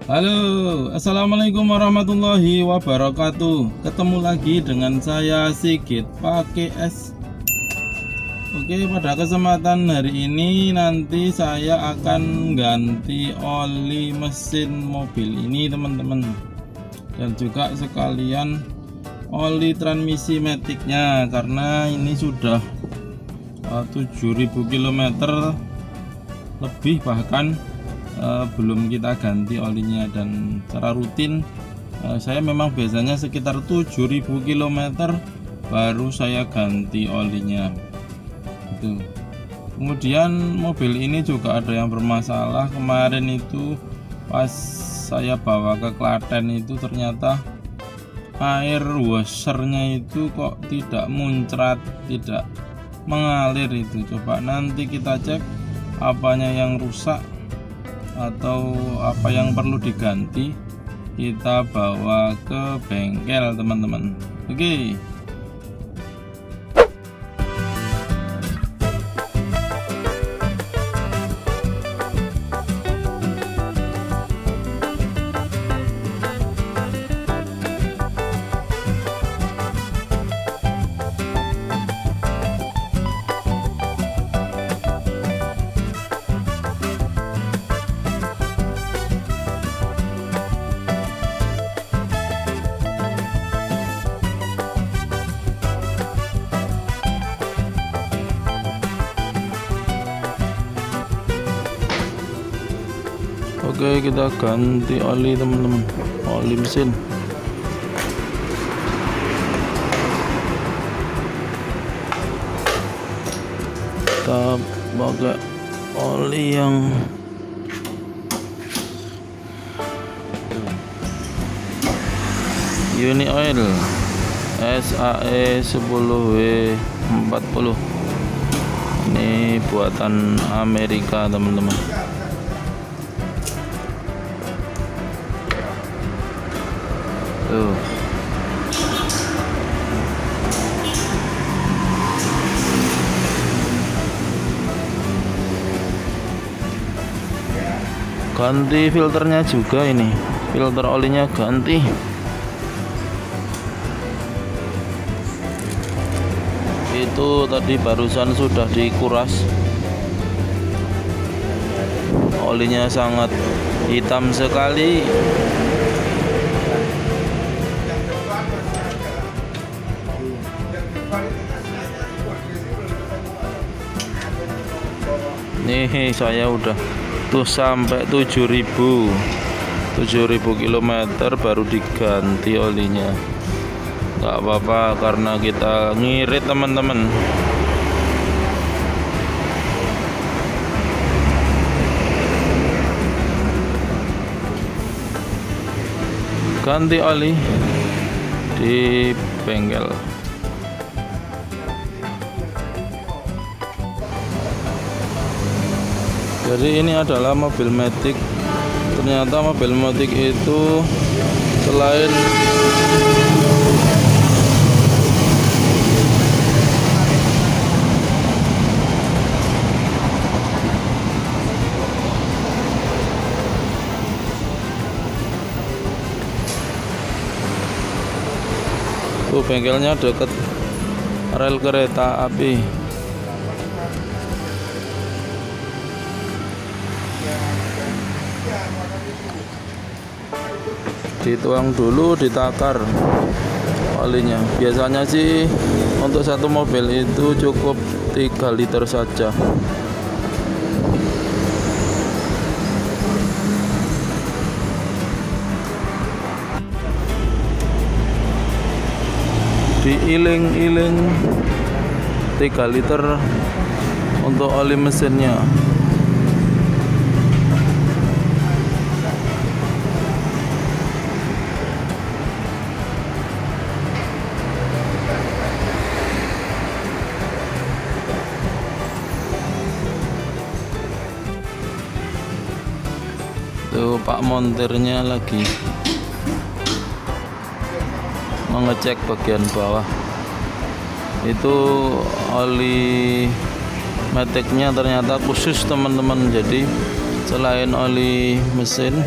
Halo, assalamualaikum warahmatullahi wabarakatuh. Ketemu lagi dengan saya Sigit pakai S. Oke, pada kesempatan hari ini nanti saya akan ganti oli mesin mobil ini teman-teman, dan juga sekalian oli transmisi maticnya, karena ini sudah 7.000 km lebih bahkan belum kita ganti olinya. Dan secara rutin saya memang biasanya sekitar 7.000 km baru saya ganti olinya itu. Kemudian mobil ini juga ada yang bermasalah. Kemarin itu pas saya bawa ke Klaten itu ternyata air washernya itu kok tidak muncrat, tidak mengalir itu. Coba nanti kita cek apanya yang rusak atau apa yang perlu diganti, kita bawa ke bengkel teman-teman. Oke. Oke, kita ganti oli teman-teman, oli mesin. Kita pakai oli yang Uni Oil SAE 10W40. Ini buatan Amerika teman-teman. Tuh. Ganti filternya juga, ini filter olinya ganti. Itu tadi barusan sudah dikuras, olinya sangat hitam sekali. Nih saya udah tuh sampai 7.000 km baru diganti olinya. Gak apa-apa karena kita ngirit teman-teman. Ganti oli di bengkel. Jadi ini adalah mobil matic. Ternyata mobil matic itu selain bengkelnya dekat rel kereta api. Dituang dulu, ditakar olinya. Biasanya sih untuk satu mobil itu cukup 3 liter saja. Diiling-iling 3 liter untuk oli mesinnya. Tuh Pak montirnya lagi mengecek bagian bawah. Itu oli maticnya ternyata khusus teman-teman. Jadi selain oli mesin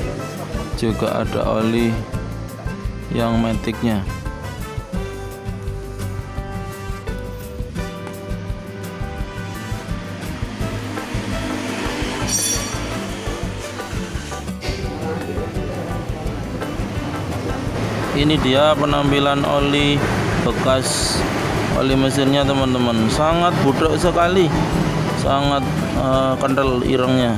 juga ada oli yang maticnya. Ini dia penampilan oli bekas oli mesinnya teman-teman, sangat bodoh sekali, sangat kental irengnya.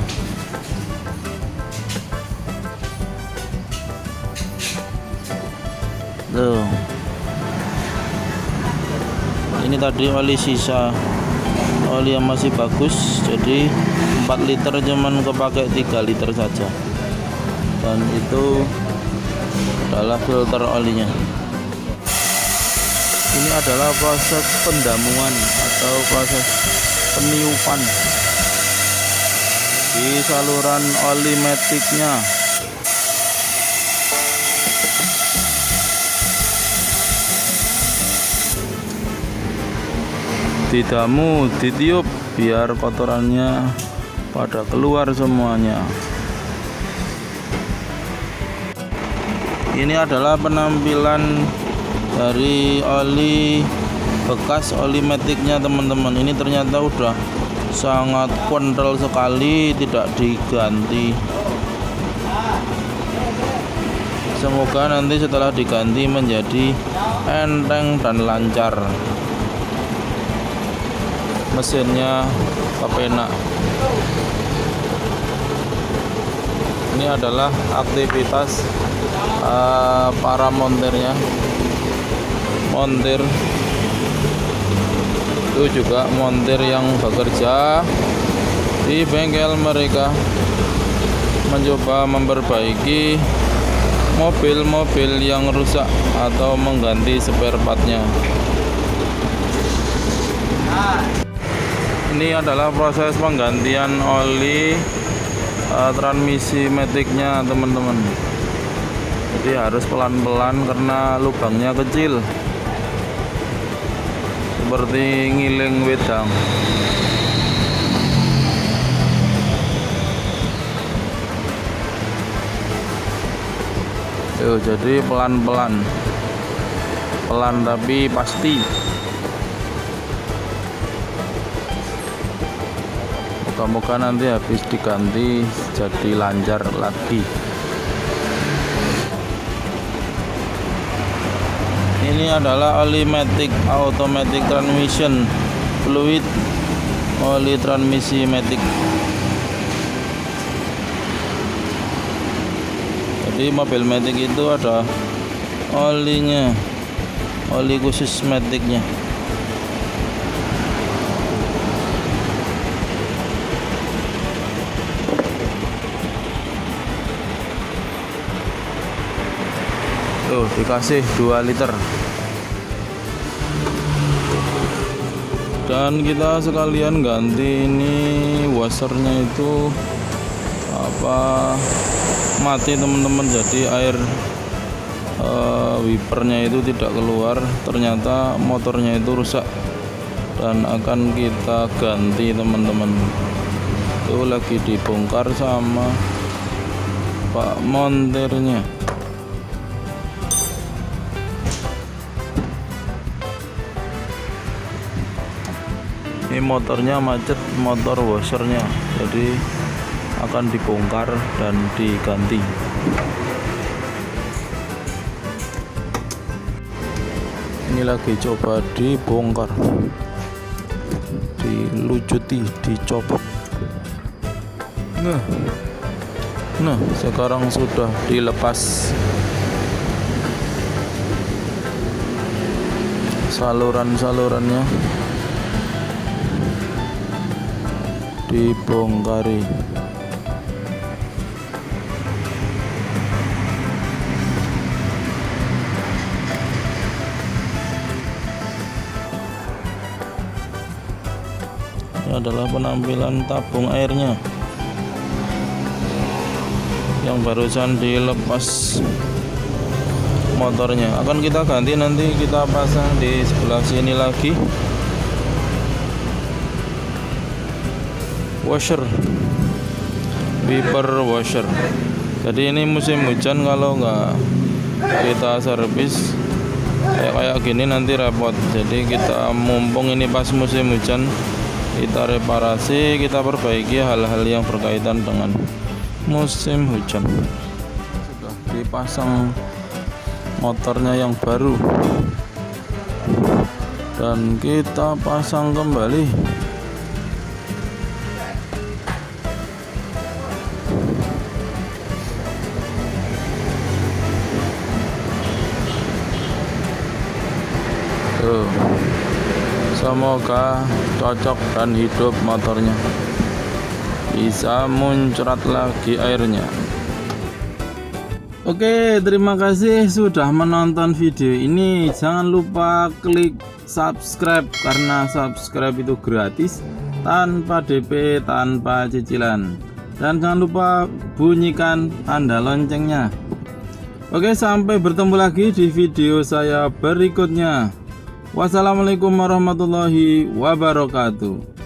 Tuh, ini tadi oli sisa, oli yang masih bagus, jadi 4 liter cuman kepake 3 liter saja, dan itu adalah filter olinya. Ini adalah proses pendamungan atau proses peniupan di saluran oli maticnya. Didamu, ditiup biar kotorannya pada keluar semuanya. Ini adalah penampilan dari oli bekas oli maticnya teman-teman. Ini ternyata udah sangat kental sekali, tidak diganti. Semoga nanti setelah diganti menjadi enteng dan lancar, mesinnya kepenak. Ini adalah aktivitas para montirnya. Montir itu juga montir yang bekerja di bengkel mereka, mencoba memperbaiki mobil-mobil yang rusak atau mengganti spare partnya. Ini adalah proses penggantian oli transmisi maticnya teman-teman. Jadi harus pelan-pelan karena lubangnya kecil, seperti ngiling wedang. Jadi pelan-pelan, pelan tapi pasti. Moga-moga nanti habis diganti jadi lancar lagi. Ini adalah oli matic automatic transmission fluid, oli transmisi matic. Jadi mobil matic itu ada olinya, oli khusus maticnya. Tuh, dikasih 2 liter. Dan kita sekalian ganti ini washernya itu mati teman-teman, jadi air wipernya itu tidak keluar. Ternyata motornya itu rusak dan akan kita ganti teman-teman. Itu lagi dibongkar sama Pak montirnya. Ini motornya macet, motor washernya, jadi akan dibongkar dan diganti. Ini lagi coba dibongkar, dilucuti, dicopot. Nah, sekarang sudah dilepas saluran-salurannya, dibongkari. Ini adalah penampilan tabung airnya yang barusan dilepas motornya. Akan kita ganti, nanti kita pasang di sebelah sini lagi. Washer, wiper washer. Jadi ini musim hujan, kalau nggak kita servis kayak gini nanti repot. Jadi kita mumpung ini pas musim hujan, kita reparasi, kita perbaiki hal-hal yang berkaitan dengan musim hujan. Sudah dipasang motornya yang baru dan kita pasang kembali. Tuh, semoga cocok dan hidup motornya, bisa muncrat lagi airnya. Oke, terima kasih sudah menonton video ini. Jangan lupa klik subscribe, karena subscribe itu gratis, tanpa DP, tanpa cicilan. Dan jangan lupa bunyikan tanda loncengnya. Oke, sampai bertemu lagi di video saya berikutnya. Wassalamualaikum warahmatullahi wabarakatuh.